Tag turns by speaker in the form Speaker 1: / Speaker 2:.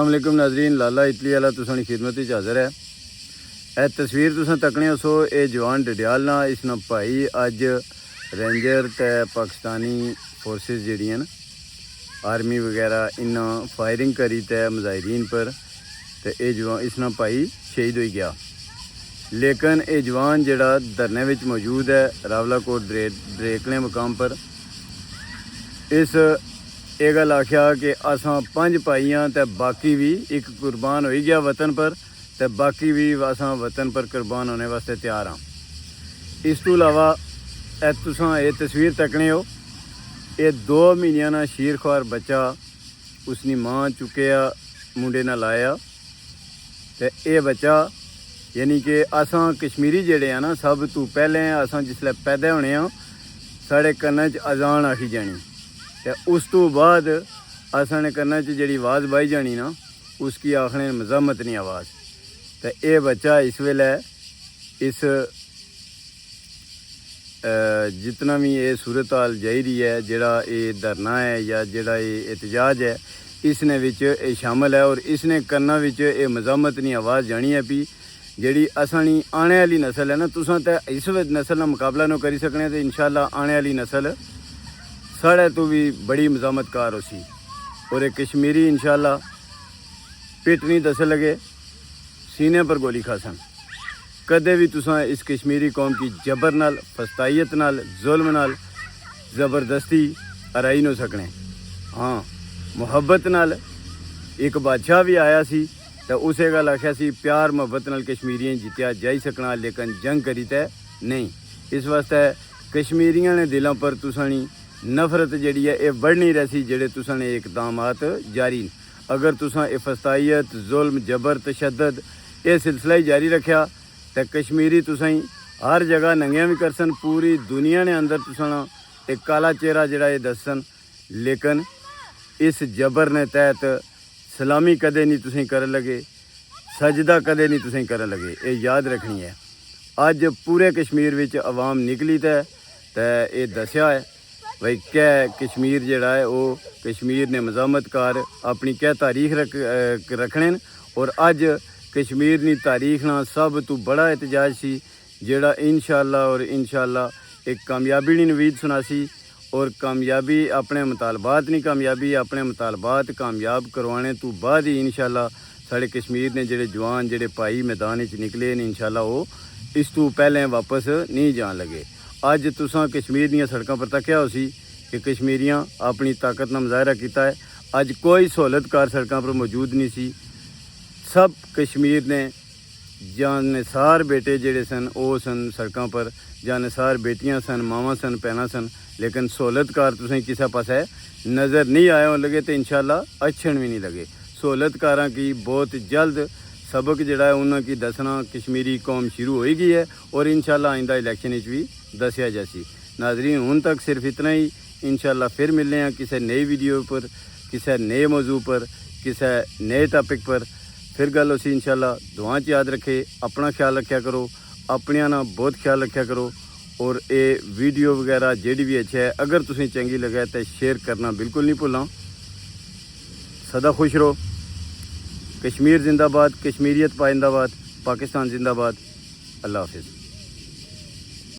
Speaker 1: अस्सलामुअलैकुम नाजरीन, लाला इटली वाला तुसानी खिदमत च हाज़र है। यह तस्वीर तुसां तकने सो ये जवान डडियाल ना इसना भाई अज रेंजर ते पाकिस्तानी फोर्सेस जड़ियां न आर्मी वगैरह इन्ना फायरिंग करी ते मुजाहिरीन पर ते ये जवान इसना भाई शहीद हो गया। लेकिन ये जवान जड़ा धरने विच मौजूद है रावलाकोट दरेकले मकाम पर, इस ये गल आख्या कि असां 5 भाई हाँ ते बाकी भी एक कुर्बान हो गया वतन पर ते बाकी भी असां वतन पर कुर्बान होने वास्ते तैयार हाँ। इस तो अलावा तुसां ये तस्वीर तकने हो, ये 2 महीनिया ना शीर ख्वार बच्चा उसकी मां चुकया मुंडे नाल आया ते ये बच्चा यानी कि असां कश्मीरी जेड़े हैं ना सब तो पहले असां जिसले पैदा होने साढ़े कन्ना च अजान आखी जानी ते उस तो बाद असां ने कन्ना च जिहड़ी आवाज़ बाही जानी ना उसकी आखने मज़म्मत नहीं आवाज़। तो ये बच्चा इस वेले इस जितना भी ये सूरत हाल जाई रही है, जिहड़ा ये धरना है या जिहड़ा ये एहतजाज है, इसने विच ये शामिल है और इसने कन्ना विच ये मज़म्मत नहीं आवाज़ जानी है भी जिहड़ी असानी आने वाली नस्ल है ना, तुसां ते इस नस्ल नाल मुकाबला नहीं करी सकने तो इंशाअल्लाह आने वाली नस्ल साढ़े तो भी बड़ी मज़ामतकार हो सी। और एक कश्मीरी इंशाअल्लाह पिट नहीं दस लगे सीने पर गोली खासन। कदे भी तुसां इस कश्मीरी कौम की जबर नाल फस्तायत नाल जुल्म नाल ज़बरदस्ती हराई नहीं सकने। हाँ, मुहब्बत नाल एक बादशाह भी आया सी तो उसे गल आख्या सी प्यार मुहब्बत नाल कश्मीरियों जितया जाई सकना, लेकिन जंग करी ते नहीं। इस वास्ते कश्मीरियों ने दिलों पर तुसानी नफरत जड़ी है ये बढ़ नहीं रही जेड़े तुसां ने इकदामात जारी। अगर तुसां ये फस्तायत जुल्म जबर तशद्दद ये सिलसिला ही जारी रखा तो कश्मीरी तुसां हर जगह नंगियां भी करसन, पूरी दुनिया ने अंदर तुसां एक काला चेहरा जड़ा ये दसन। लेकिन इस जबर ने तहत सलामी कदे नहीं तुसीं कर लगे, सजदा कदे नहीं तुसीं कर लगे, ये याद रखनी है। अज पूरे कश्मीर विच अवाम निकली ते ये दस्या है भाई क्या कश्मीर जड़ा है वो कश्मीर ने मज़ामतकार अपनी क्या तारीख रखने और अज कश्मीर नी तारीख ना सब तो बड़ा एहतजाज सी जेड़ा इंशाअल्लाह एक कामयाबी नी नवीद सुनासी और कामयाबी अपने मुतालबात नहीं कामयाबी अपने मुतालबात कामयाब करवाने तो बाद ही इंशाअल्लाह साढ़े कश्मीर ने जेड़े जवान जेड़े भाई मैदान च निकले ने इंशाअल्लाह वो इस तो पहले वापस नहीं जान लगे। अज तुसां कश्मीर दीयां सड़कों पर तक्या हो सी कि कश्मीरियां अपनी ताकत का मुजाहरा किया है। अज कोई सहूलतकार सड़कों पर मौजूद नहीं सी। सब कश्मीर ने जानसार बेटे जेड़े सन वो सन सड़कों पर, जानसार बेटियां सन, मावां सन, भैनां सन, लेकिन सहूलतकार तुसें किसी पासे नज़र नहीं आए होने लगे तो इंशाअल्लाह अच्छन भी नहीं लगे। सहूलतकारां की बहुत जल्द सबक जड़ा है उन्होंने की दसना कश्मीरी कौम शुरू हो गई है और इंशाअल्लाह आइंदा इलैक्शन भी दसिया जासी। नाजरीन हुण तक सिर्फ इतना ही, इंशाअल्लाह फिर मिलने हैं किसी नई वीडियो पर, किसी नए मौजू पर, किसी नए टॉपिक पर फिर गल उसी इंशाअल्लाह। दुआ च याद रखे, अपना ख्याल रखा करो, अपनिया ना बहुत ख्याल रखा करो और ये वीडियो वगैरह जेडी भी अच्छा है अगर तुसें चंगी लगे तो शेयर करना बिल्कुल नहीं भूलना। सदा खुश रहो। कश्मीर जिंदाबाद, कश्मीरियत पाइंदाबाद, पाकिस्तान जिंदाबाद। अल्लाह हाफिज़।